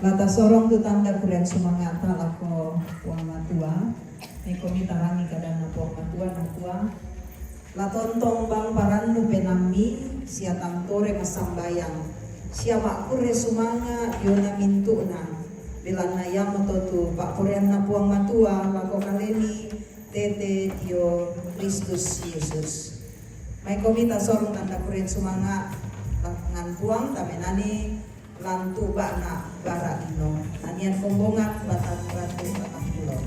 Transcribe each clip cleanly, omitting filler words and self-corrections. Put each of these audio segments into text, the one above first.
Lata sorong tu tanda kurian sumangata lako puang matua. May komitarangi kadang na puang matua na tua. Latontong bang parandu penami siya tangtore masambayang. Siya makure sumanga yona mintu na. Bilang na yamo tu pak kurian na puang matua lako kaleni tete dio Kristus Yesus. May komita sorong tanda kurian sumanga ngan puang tamenani lantu bana bara ino anian kombongan batang ratu batang pulau.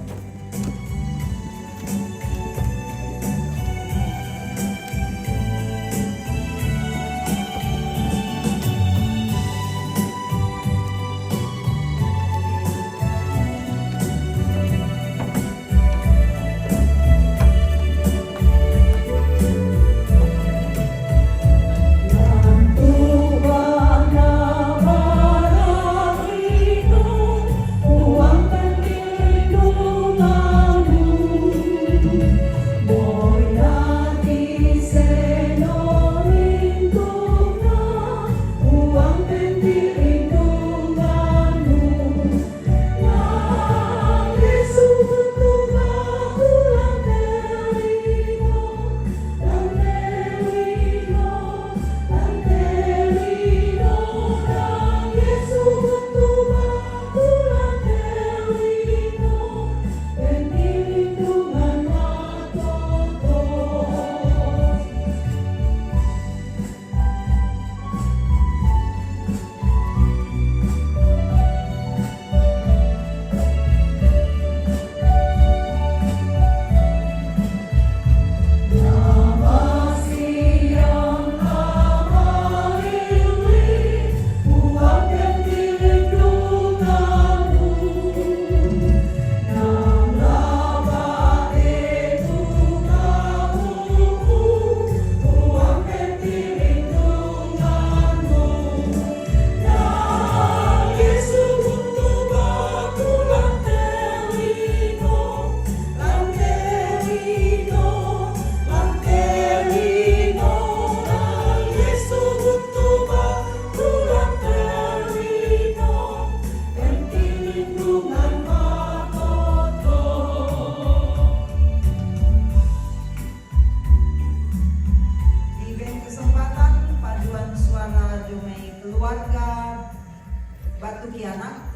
Batu Kianak,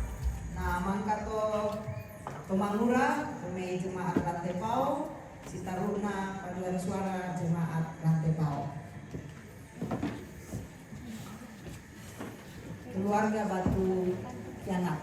nah mangkato Tumangura, Dumei Jemaat Rantepau, Sitaruna Paduan Suara Jemaat Rantepau. Keluarga Batu Kianak.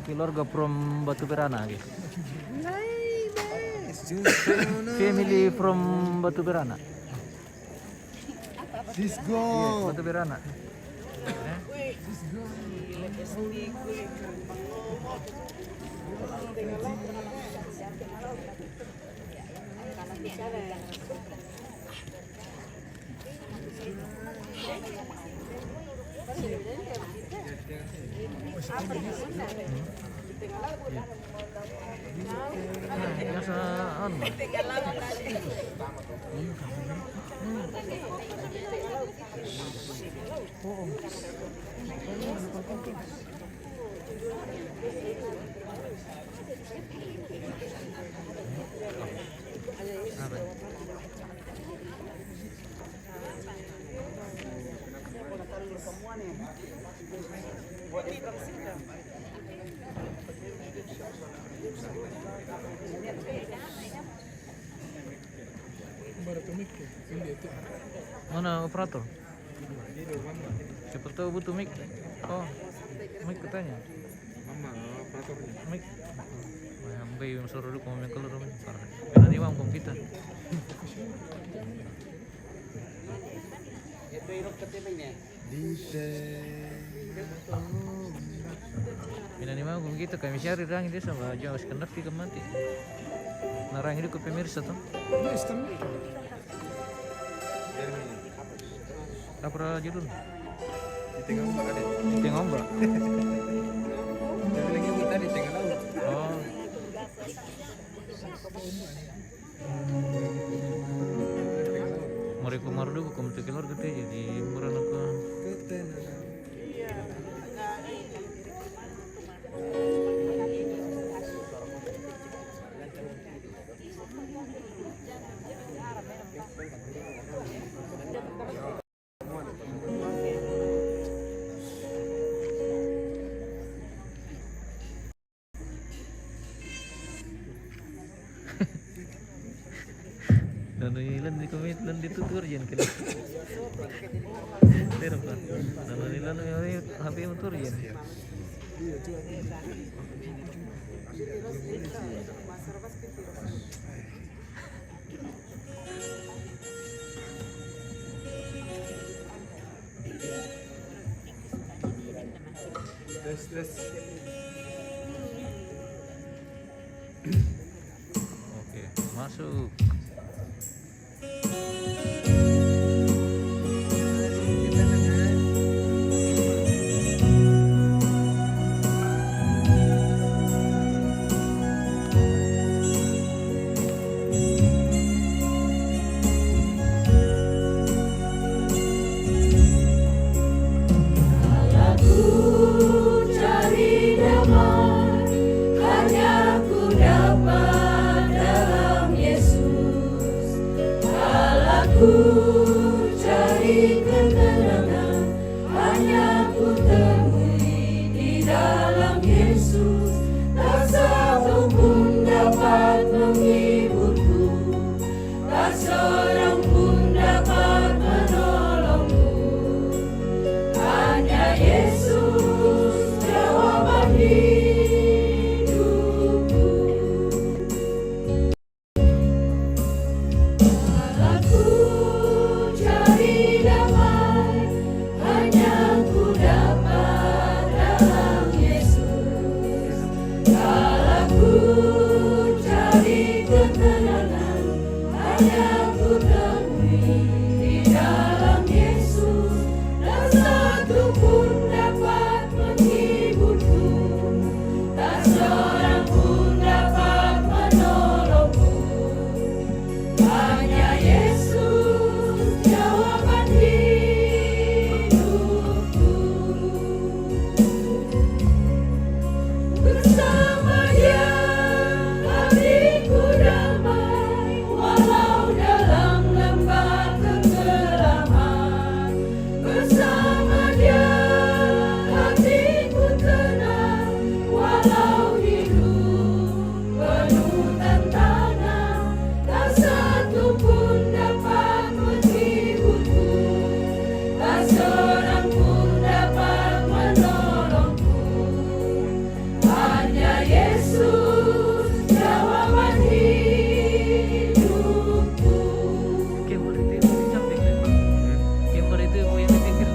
Keluarga from Batu Berana guys. Family from Batu Berana. Let's go. Yes, Batu Berana. Mana operator? Siapa tahu butuh mic. Oh, mic katanya. Mama operatornya. Mic. Yang bayi yang suruh dulu mau keluar rumah. Karena dia mau kita. Bila ni mau kita kami cari rang dia sama jauh sekenap kita mati. Narang itu ke pemirsa tuh. Apa judul? Di tengah ombak ada. Di tengah ombak. Dia bilangnya kita di tengah laut. Oh. Mereka mardu kum tekelor gede jadi murah aku. Dan ilan di komit lan ditutur jen kena. Terus kan. Dan ilan HP motor jen. Tes. Oke, masuk. Cari damai, hanya ku dapat dalam Yesus. Ku cari ketenangan, hanya ku temui di dalam Yesus. Tak satu pun dapat menghiburku, tak seorang pun dapat menolongku. Hanya Yesus jawaban hidupku. Aku cari damai, hanya ku dapat dalam Yesus. Aku cari ketenangan, hanya ku temui di dalam Yesus. Tak satu pun dapat menghiburku, tak seorang pun dapat menolongku. Hanya Yesus jawaban hidupku. Bersama Dia hatiku damai, walau dalam lembah kegelapan. Bersama Dia hatiku tenang, walau hidup penuh tantangan. Tak satu pun dapat menghiburku, tak seorang pun dapat menolongku. Hanya Yesus jawaban hidupku. Camper itu yang di samping kan? Camper itu yang di pinggir.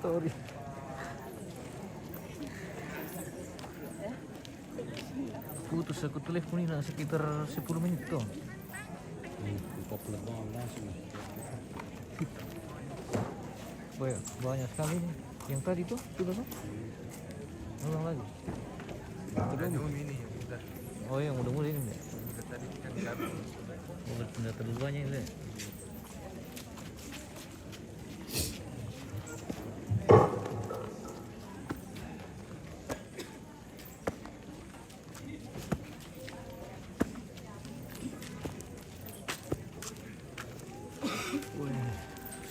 Sorry. Putus aku telepon ini sekitar 10 menit tuh. Koplet doang langsung. Banyak sekali nih. Yang tadi tuh sudah tuh. Ulang lagi. Udah ini udah. Oh yang udah mulai ini enggak? Udah tadi kan gabung. Udah terlalu banyak ini.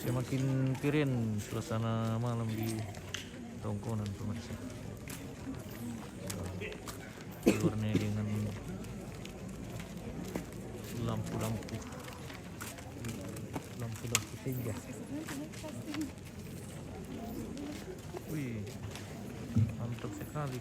Semakin keren suasana malam di Tongkonan pemirsa. Keluarnya dengan lampu-lampu senja. Wih, mantap sekali.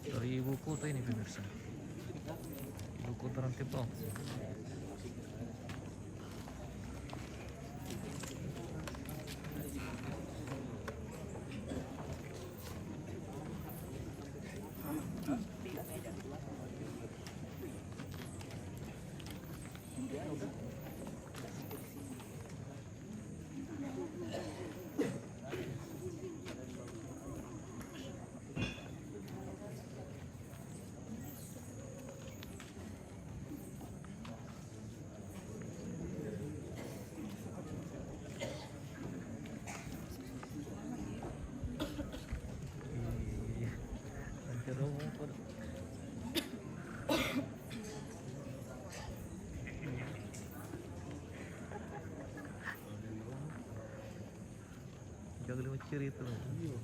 Dari ibu kota ini pemirsa, ibu kota Rantepao. Jangan lupa cerita. Iya.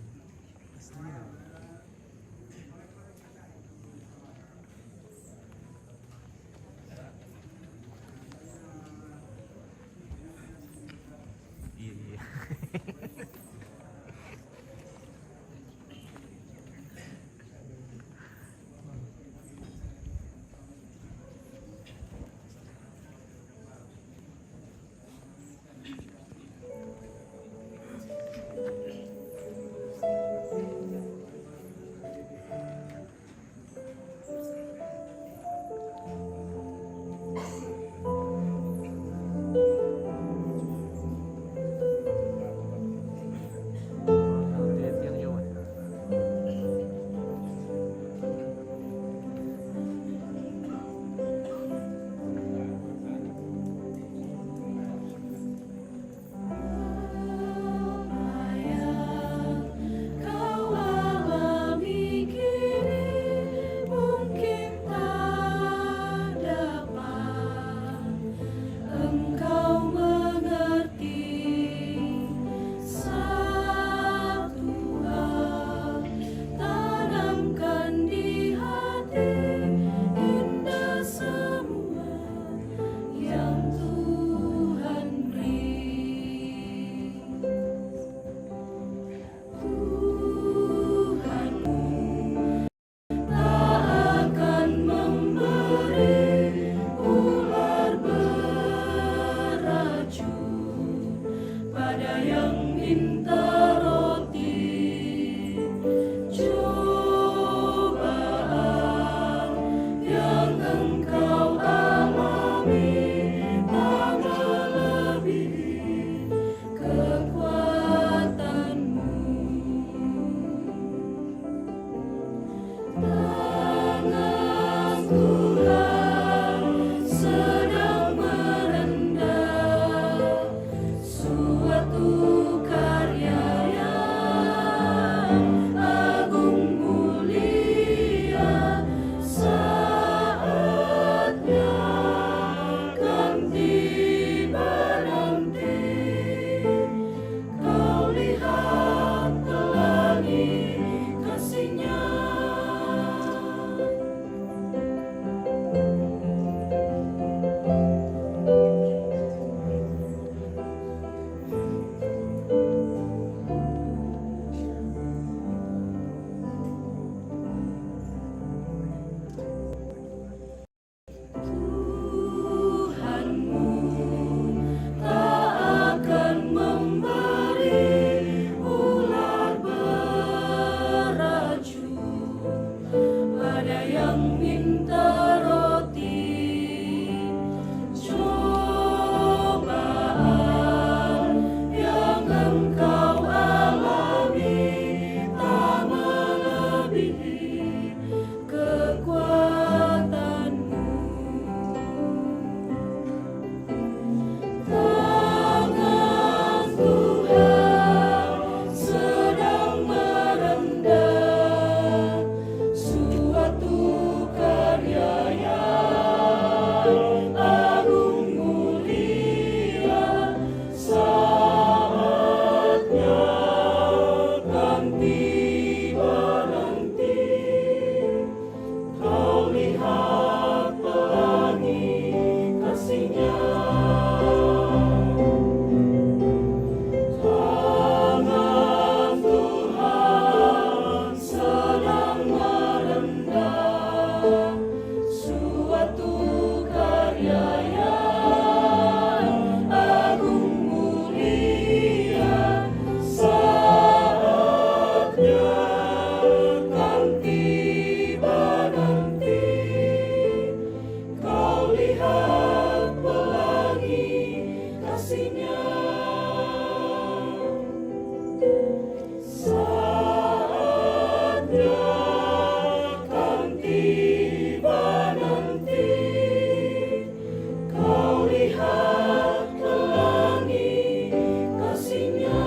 tiba nanti, kau lihat pelangi kasihnya.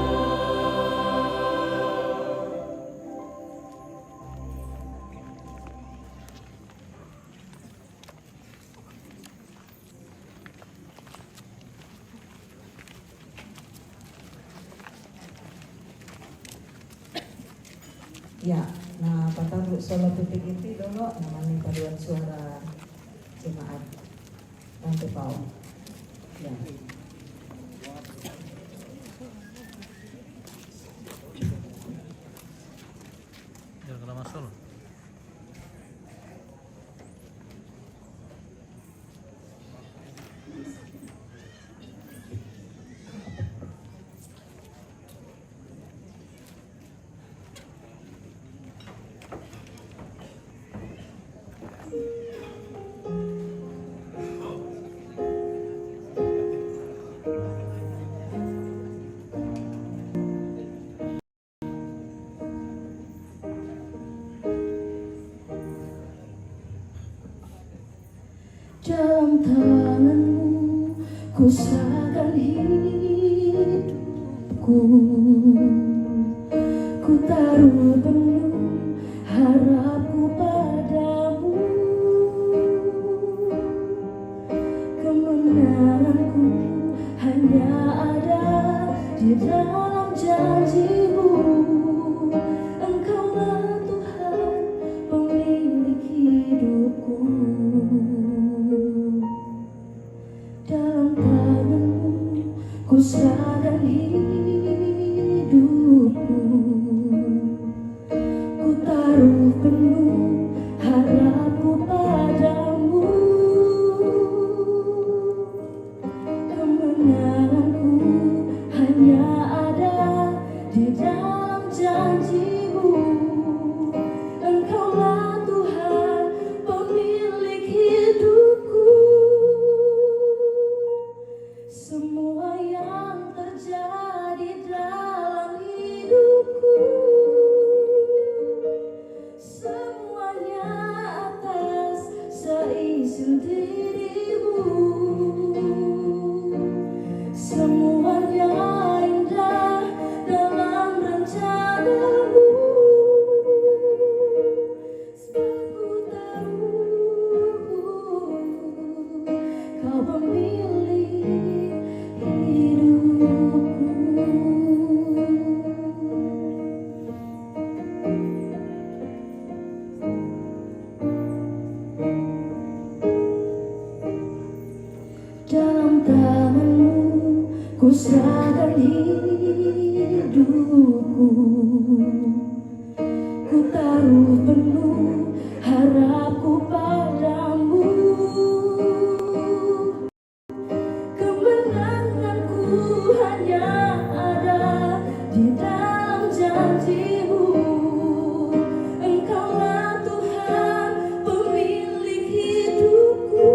Ya, nah patah solo titik itu dulu namanya paduan suara jemaat nanti pau. Ya. Jangan kena masuk loh. Dalam tanganmu ku serahkan hidupku, ku taruh penuh harapku padamu. Kemenanganku hanya ada di dalam janjimu. Engkaulah Tuhan pemilik hidupku. Dalam tanganmu ku serahkan hidupku, ku taruh penuh harapku padamu. Kemenanganku hanya ada di dalam janjimu. Engkaulah Tuhan pemilik hidupku. Semua yang terjadi dalam hidupku, semuanya atas seizin dirimu. Semuanya indah dalam rencanamu. Sebab ku tahu kau pemilik hidupku. Dalam tanganmu ku serahkan hidupku, ku taruh penuh harapku padamu. Kemenanganku hanya ada di dalam janjimu. Engkaulah Tuhan pemilik hidupku.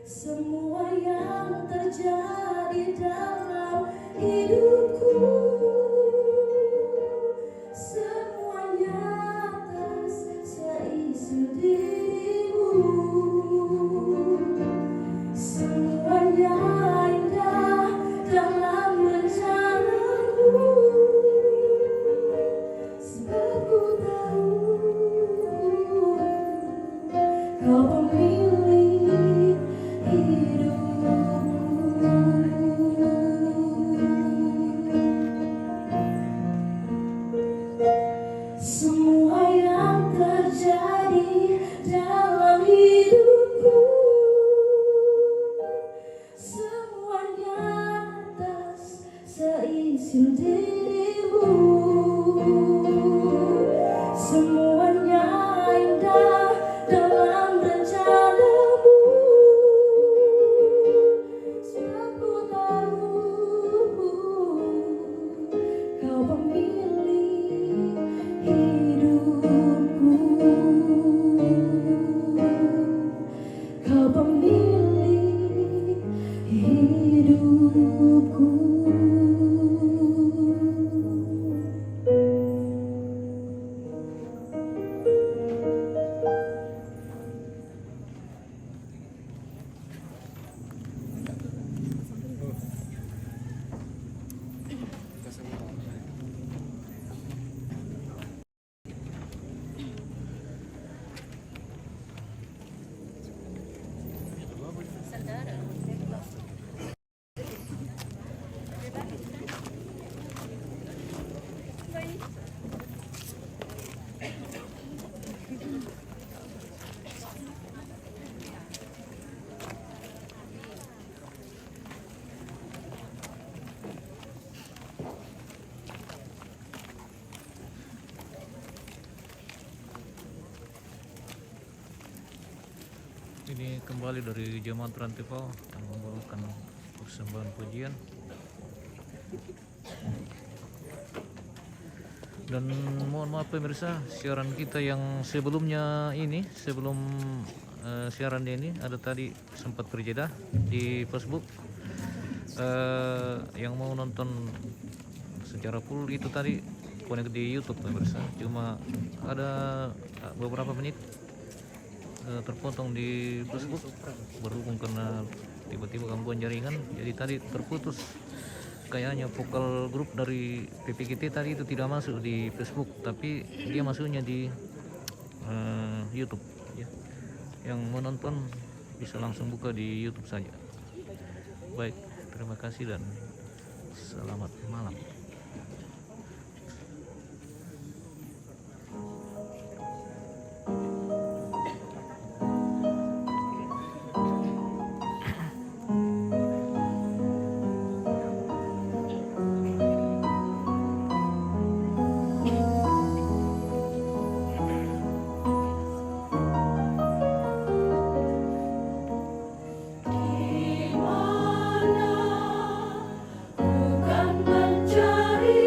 Semua yang terjadi dalam hidupku, semuanya atas seizin dirimu. Semuanya indah dalam rencanamu. Sebab ku tahu kau pemilik hidupku. Semua yang terjadi dalam hidupku, semuanya atas seizin dirimu. Semuanya indah dalam rencana. Ini kembali dari Jemaat Rantipau yang membawakan persembahan pujian. Dan mohon maaf pemirsa, siaran kita yang sebelumnya ini, sebelum siaran ini ada tadi sempat terjeda di Facebook. Yang mau nonton secara full itu tadi connect di YouTube pemirsa. Cuma ada beberapa menit terpotong di Facebook berhubung karena tiba-tiba gangguan jaringan, jadi tadi terputus. Kayaknya vokal grup dari PPKT tadi itu tidak masuk di Facebook, tapi dia masuknya di YouTube ya. Yang menonton bisa langsung buka di YouTube saja. Baik, terima kasih dan selamat malam. Bukan mencari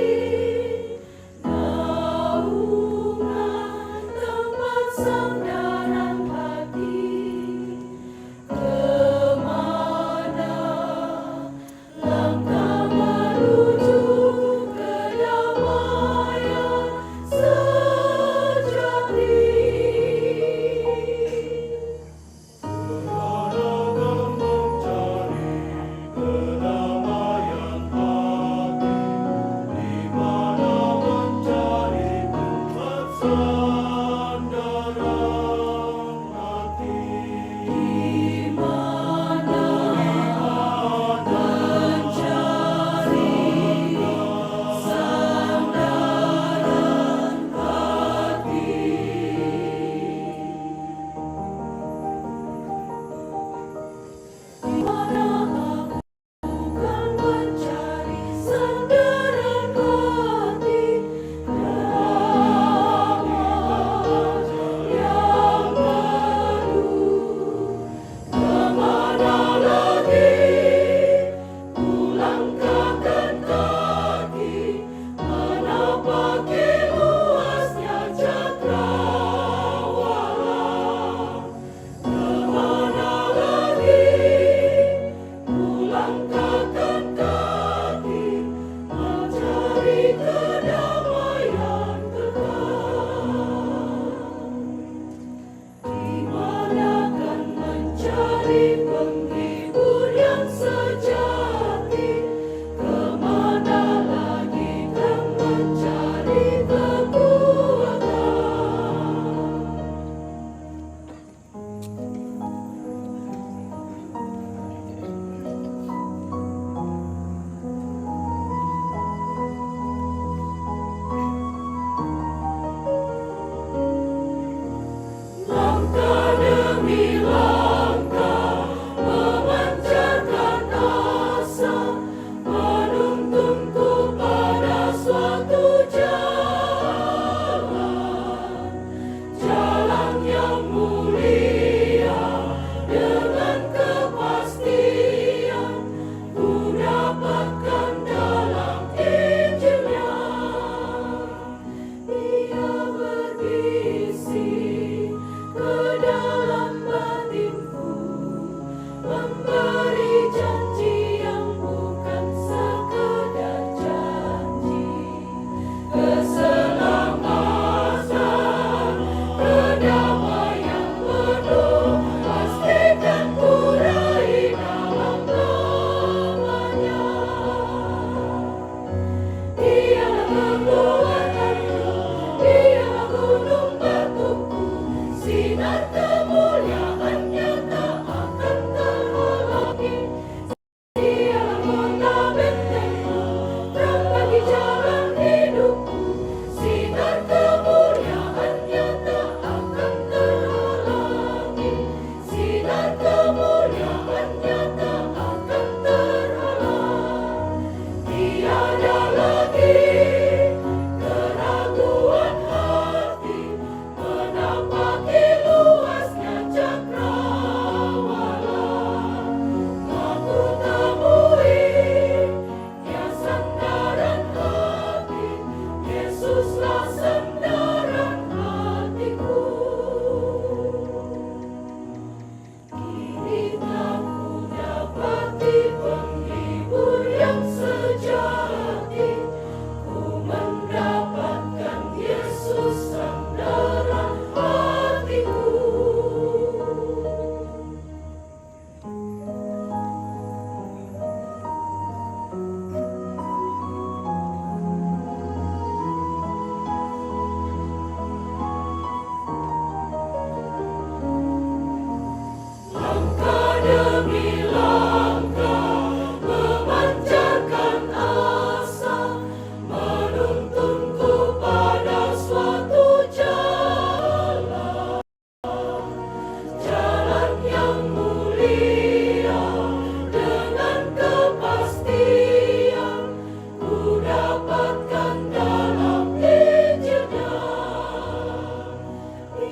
luas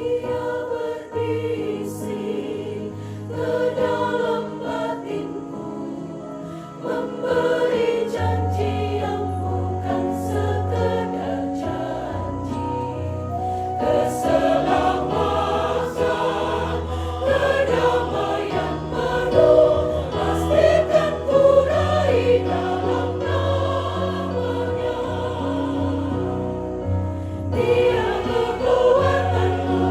Ia berbisik ke dalam batinku, memberi janji yang bukan sekedar janji. Keselamatan, kedamaian penuh, pastikan ku raih dalam namanya. Dia kekuatanku,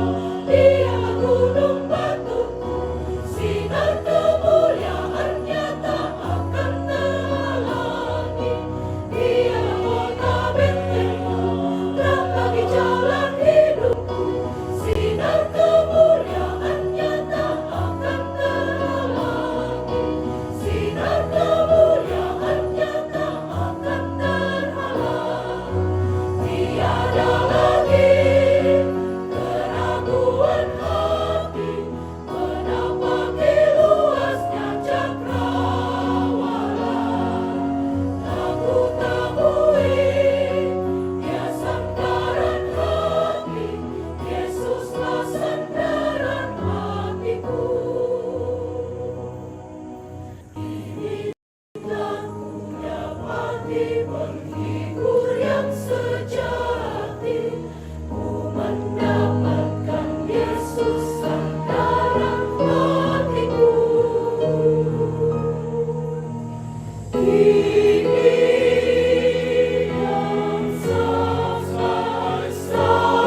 Dia gunung batuku, sinar kemuliaannya tak akan terhalangi. Dia kota bentengku, terang bagi jalan hidupku, sinar kemuliaannya tak akan terhalangi. Sinar kemuliaannya tak akan terhalangi. Tiada lagi keraguan hati menapaki luasnya cakrawala. Aku temui Dia sandaran hati, Yesuslah sandaran hatiku. Inilah ku dapati penghibur yang sejati, ku mendapatkan Yesus sandaran hatiku. Ini yang sampai selamanya.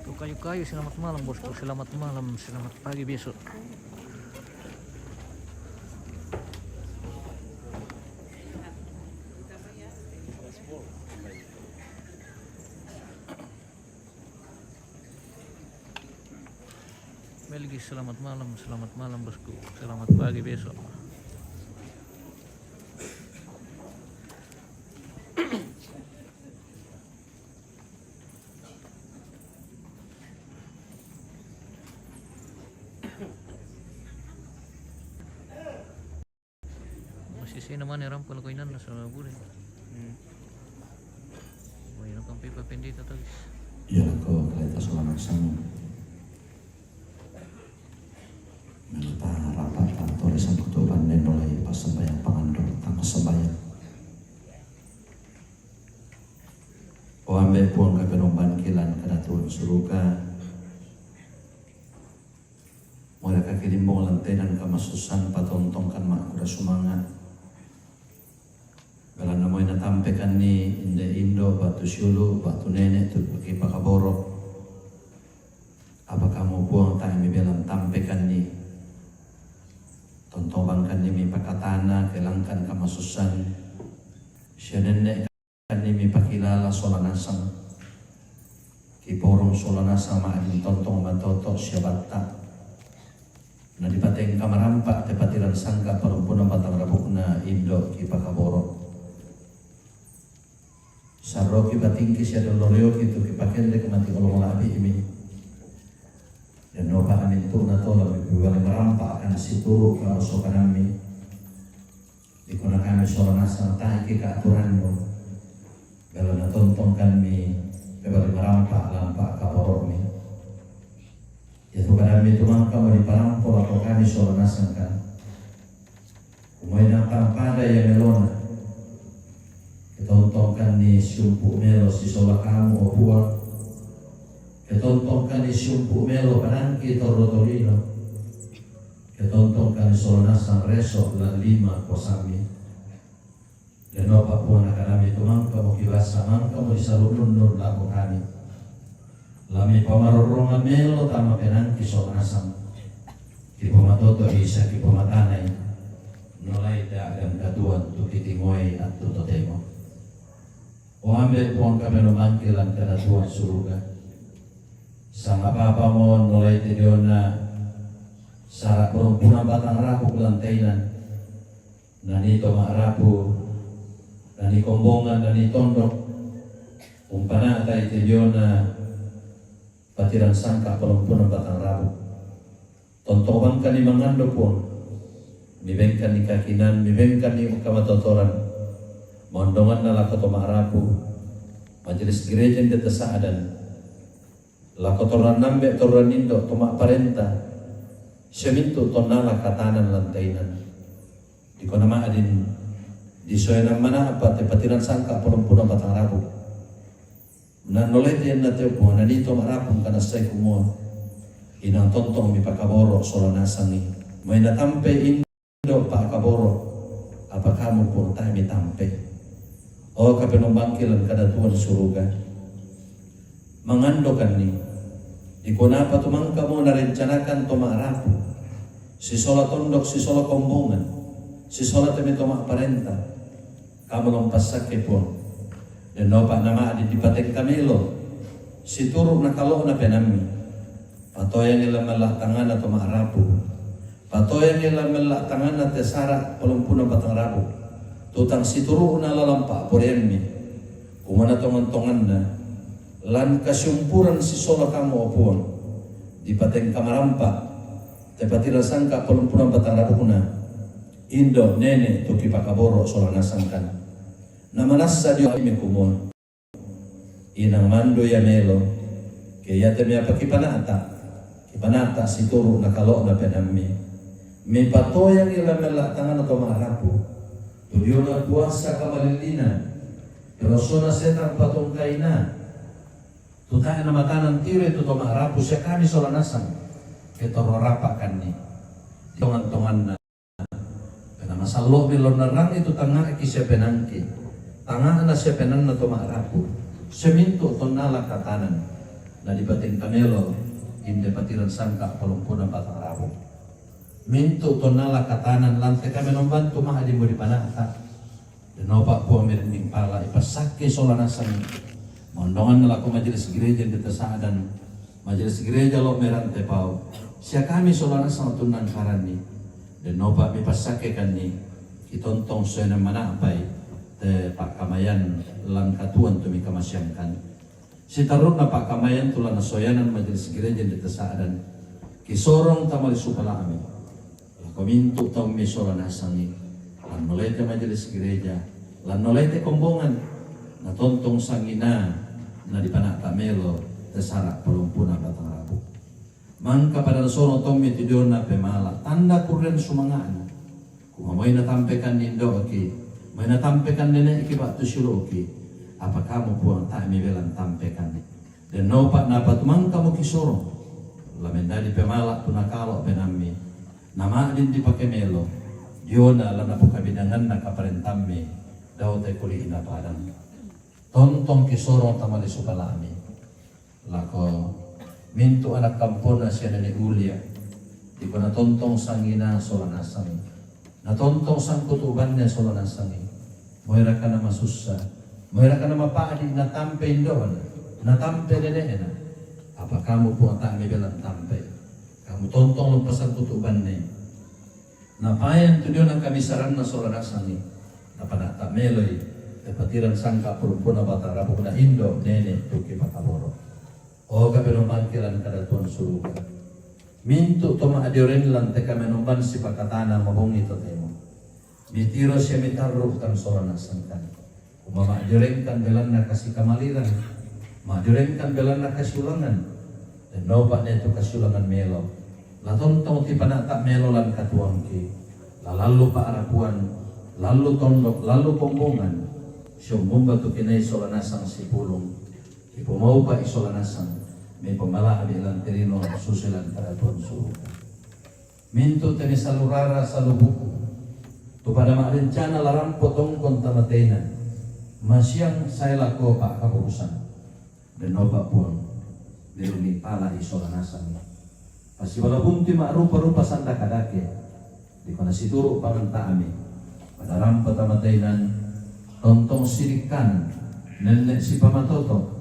Tuh kayu-kayu, selamat malam bosku, selamat malam, selamat pagi besok. Melgi, selamat malam bosku, selamat pagi besok. Masih sih namanya rampal ko inan sa buri. May nakang pipa pendita tagis. Yan ako, kalita sa lamang sang rapat atau resan kutuban din mulai pasabayang pangandor tang kasabayan. O ambe po ang kapinomban kilan kanatulong suruka. Mula kakilimbong lantenan kamasusan patontongkan makura sumangat. Kalau namoy natampekan ni Indo, Batu Syulu, Batu Nenek, Tutuki Pakaboro. Apa kamu buang tayo may bilang tampekan ni tontobangkan ni may pakatana, kailangkan kamasusan. Siya nenek kan ni may pakilala solanasang. Kiporong solanasang maaging tontong matoto siya bata. Na di pateng kamarampak, tepatiran sangka parumpunan batang rabuk na Indo, Kipakaboro. Sarro ki batingki siya doloryo kitu ki pakende kemati olong labi imi. Dan no pakamin tur na to labi buwali merampak akan si turu ka oso kanami. Dikuna kami soalna sang tahi ki kaaturan mo. Belo na tontong kami bebali merampak lampak ka borok mi. Ya tu kanami tumang kamu di parampol atau kami soalna sang kan. Umay na pampada yang melona. Ketontongkan ni sumpu melo si sola kamu o buang. Ketontongkan ni sumpu melo panangki torotolino. Ketontongkan ni sola nasang resok la 5 kosami. Dan opa puan akanami tumang kamu kibasa mang kamu disalunun nur laku kami. Lami pamarorongan melo tama penangki sola nasang. Kipomatoto isa kipomatanay. Nolay da agam katuan tu kitimoy at tutotemo. O ambil puang kami lumangkilan kana Tuhan suruga. Sang apa-apa mo nulay tidiyo na sa perumpunan batang rapo kulantainan. Nanito maarapo, nani kombongan, nani tondok. Umpana tayo tidiyo na patiran sangka perumpunan batang rapo. Tontoban ka ni mangando po. Mibengkan ni kakinan, mibengkan ni kamatotoran. Mondongan na lakato maarapo, majelis gereja yang detasaadan, lakotoran nambe toran indo tomak parenta, semintu tonala katanan lantainan. Di kona ma adin di soyanan mana apa tepatiran sangka pulumpuna batang rabu. Na nolete yan na tepo na dito marapong kanasay kumo, inang tontong mi pakaboro solanasang ni, may natampe indo pakaboro, apa kamu pun tayo mi tampe. O kapinumbangkilan kada Tuhan suruga. Mangandokan ni. Ikunapa tumangka mo narencanakan tumarapo. Si sola tondok, si sola kombongan. Si sola temi tumak parenta. Kamu lompas sakit po. Dan nopak nama adi dipatek kamilo. Si turuk na kalok na penami. Patoyan nila malah tangan na tumarapo. Patoyan nila malah tangan na tesara pelumpuna batang rapo. Tutang situru na lalampa poremmi kumana tongan-tongan na lan kasyumpuran si sola kamu opuan di pateng kamarampa tepatira sangka pelumpuran batang rabukuna indo nene tuki pakaboro sola nasangkan namanasa dio imi kumon inang mando ya melo kaya temi apa kipanata situru na kalok na penammi mi patoyang ila melak tangan atau marapu Tudiona puasa kamalilina, terosona setan patong kaina. Tutay na matanan tire tuto maharapu siya kami solanasang. Ketoro rapakan ni. Tongan-tongan na. Kena masalo bilon narang itu tanga ki siya penangki. Tanga na siya penan na to maharapu. Seminto tonala katanan. Na dibating kamelo, hindi patiran sangka palungkunan batang rapu. Minto tonala katanan lantai kami membantu mahadi mo di panata. Dan opak po merinding pala ipasake solanasan. Mondongan nala ko majelis gereja di tasaadan. Majelis gereja lo merante pau. Siya kami solanasan tunang karani. Dan opak ipasake kan ni kitontong suena mana apai te pak kamayan lang katuan tumi kamasyangkan. Si tarun na pak kamayan tulan na soyanan majelis gereja di tasaadan. Kisorong tamali supala amin. Komintu tau misola nasangi, lan nolete majelis gereja, lan nolete kombongan, na tontong sangina, na dipanak tamelo, tesarak pelumpuna batang rabu. Mangka pada sono tomi tidona pemala, tanda kurren sumangan. Kumamoy natampekan nindo oki, may natampekan nenek iki baktu syuro oki. Apa kamu puang tak mibelan tampekan? Dan nopak napat mangka mo kisoro, lamendadi pemala tunakalo penami. Nama din di pakai melo, Diona lana po kabinangan na kaparentami, daw tayo kuli inapadan. Tontong kisorong tamali supalami. Lako, minto anak kampon na siya na ni Ulia. Di ko natontong sangina solanasang. Natontong sang kutuban niya solanasang. Moira ka na masusa. Moira ka na mapaadi na tampe indoon. Na tampe nene na. Apa kamu po ang tami bilang tampe? Kamu tontong lumpasan kutuban ni. Napayan tu dia nak kami saran na solanasang ni. Napanata meloy. Tepatiran sangka perumpuna batang rabu na indo nene tuki pakaboro. O kapinomangkilan kada tuan suruga. Mintu toma adioren lang teka menomban si pakatana mabongi to temo. Mitiro siya mitarruh kan solanasang kan. Umama adioren kan belan na kasih kamaliran. Ma-adioren kan belan na kasulangan. Dan nopak na ito kasulangan melo. Latontong ti panata melo lan katuang ki. Lalu pa arapuan, lalu tondok, lalu pombongan. Siyong tu kinay solanasang si pulong. Ipumau pa isolanasang. May pamala abilang terino susilan karatuan suruga. Minto tani salurara sa lubuku. Tu pada maarencana larang potong kontamatena. Masyang saya lako pa kapurusan. Dan nopak puang. Diruni pala isolanasan. Pasti walaupun ti rupa-rupa sanda kadake. Di kana situru pamenta ami. Pada rampa tamatainan tontong sirikan Nenek si pamatoto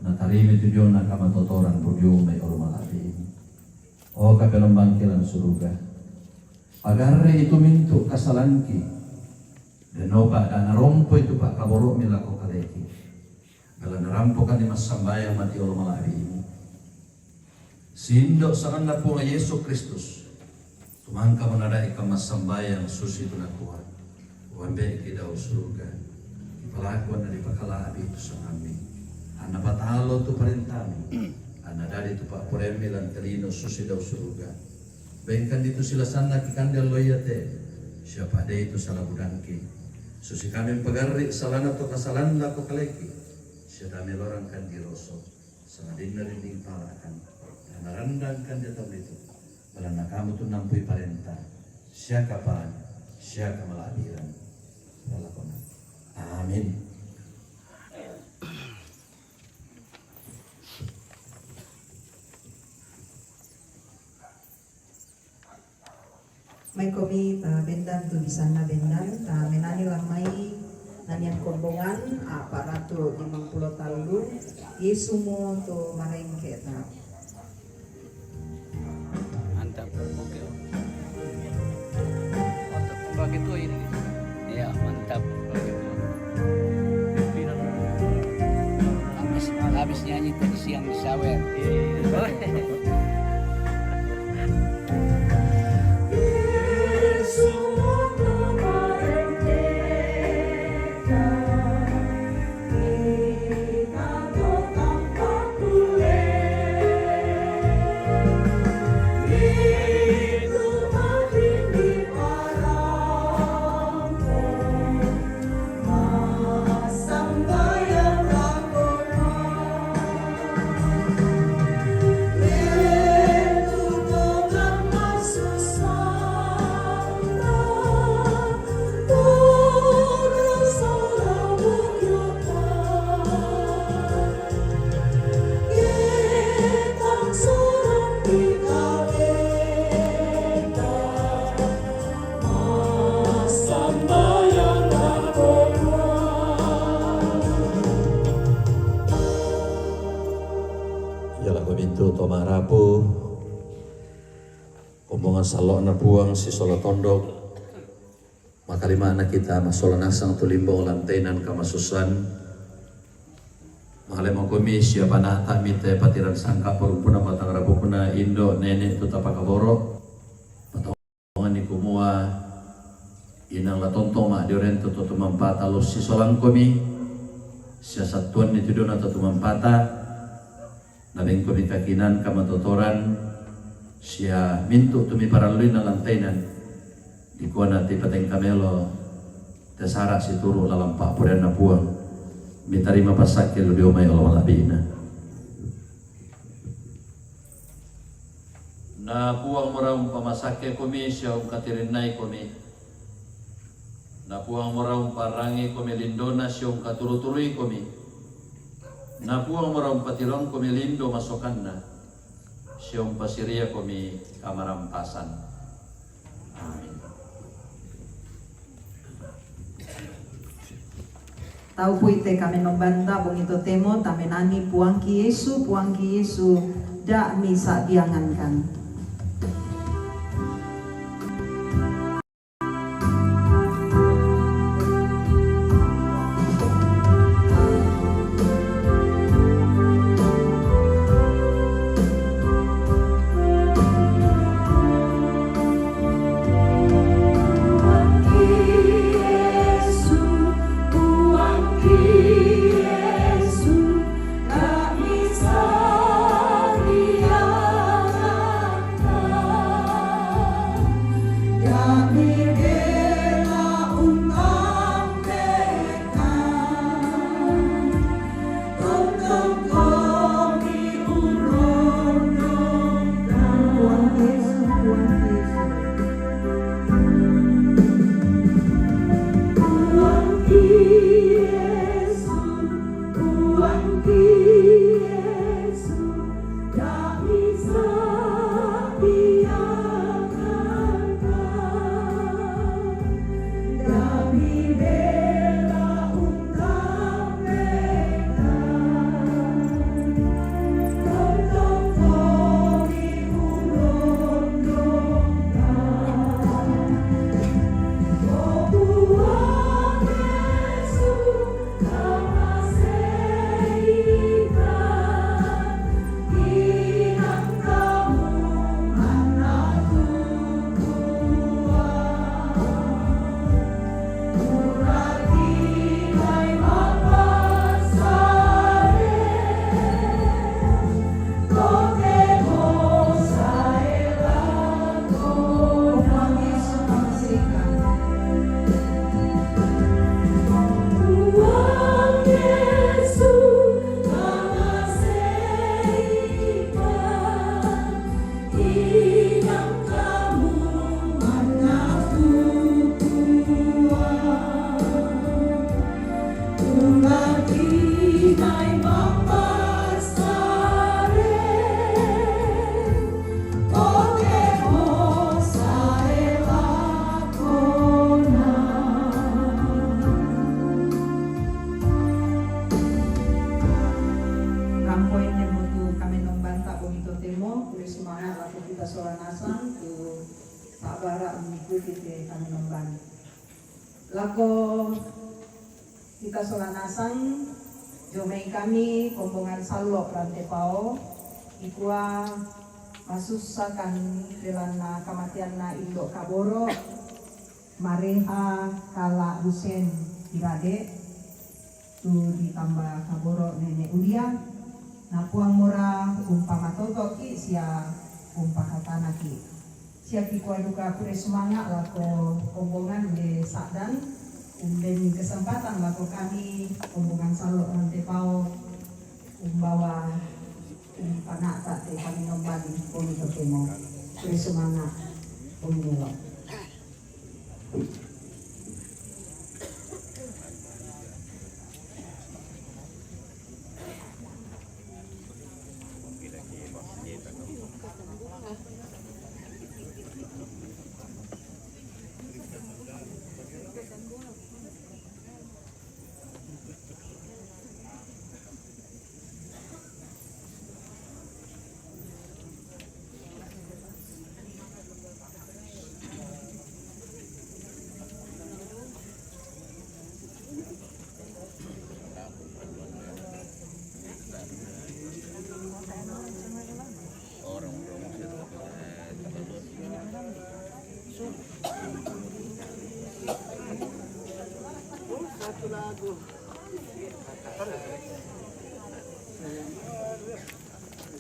natarimi tu Diyo na kamatotoran budyo may orumalabi. O kapelambangkilan suruga. Agarre itu mintu kasalanki. Denopa dan narompo itu pak kaboro milako kaleki. Kalau narampokan di masambayang mati orumalabi ini. Sindo sangan na po nga Yesu Kristus. Tumangka mo na dahi ka masambayang susi ito na kuha. Uwambe ikidaw suruga. Ipalakuan na di pakalaabi ito sa amin. Ana patalo tu parentami. Ana dari tu pak poremilan kalino susi daw suruga. Bengkan dito sila sana kikandal loyate. Siapa de itu salah budangki. Susi kami pagarri salana to kasalanda ko kaleki. Siya dami lorang kan diroso. Sangadin na rinding palakan. Narandang kan dia tahu itu. Balana kamu tu nampui parenta. Siya kapan? Siya kamalahiran. Lalakona. Amin. May kami bendan tu di sana bendan menani lamai nanian kombongan para tu 50 tahun Yesu mo tu marengke ta. Mantap. Oke. Mantap. Bagi tua ini. Ya, mantap. Bagi tua. Pimpinan. Habis nyanyi tadi siang di sawer. Iya. Tomarapu omongan salok na buang si solo tondok makalima anak kita masola nasang tulimbong lantainan kamasusan makalima kumi siapa na tamite patiran sangka pagpuna matang rabu puna indo nenek tu tapakaboro patongan ni kumua inang latontong mak diorento tu tumampata los si solang kumi siasatuan ni tudon atau tumampata nabing ko kakinan kamatotoran siya mintu tumi paraluin na lantainan di ko na ti pateng kamelo tasara si turu lalampa pudan na puang mitari mapasak kilo di umay Allah malabina na puang muraung pamasake kumi siya katirinay kumi na puang muraung parangi kumi lindona siya katuru-turui kumi na puang marang patirang kami lindo masokan na siyong pasiriya kami kamarampasan. Amin. Tau po ite kami no banda bong ito temo tamenani puang ki Yesu da misa diangan kan. Yesu, kami sariang para mengikuti kami nombani. Lako kita solanasang jomei kami kombongan salo rantai pao ikua masusakan delana kematian na Indo Kaboro Mareha Kala Husen Irade tu ditambah Kaboro nenek Ulia napuang mora umpama totoki sia umpakatana ki sia kikua duka kure semangat lako kombongan de sakdan umben kesempatan lako kami kombongan salo rantai pao umbawa panata te kami nombani poni ketemu kure semangat umilo.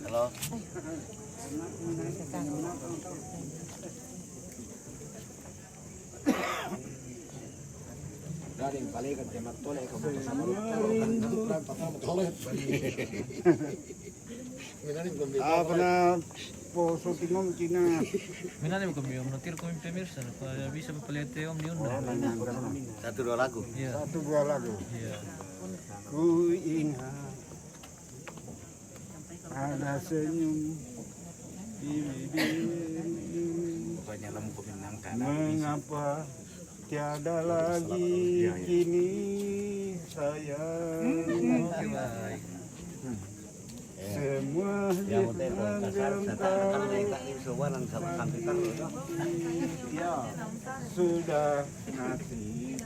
Halo. Galing balikan dia matole kamu sama lu. Apa na po so tingom Cina. Minannya kami menutir kami pemirsa supaya bisa melihat om diundang. 1-2 lagu. Iya. Satu dua lagu. Iya. Ku ingat ada senyum di bibirmu. Pokoknya lemu kemenangkan. Mengapa tiada lagi kini sayang. Oke baik. Semua Yang udah hilang kasar dan kalau tak di sowan sama sampai ya sudah nasibmu.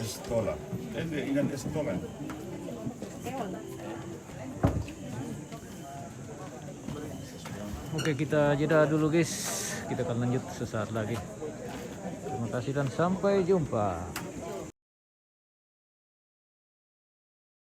Estola. Ingat Estola. Oke, kita jeda dulu guys. Kita akan lanjut sesaat lagi. Terima kasih dan sampai jumpa.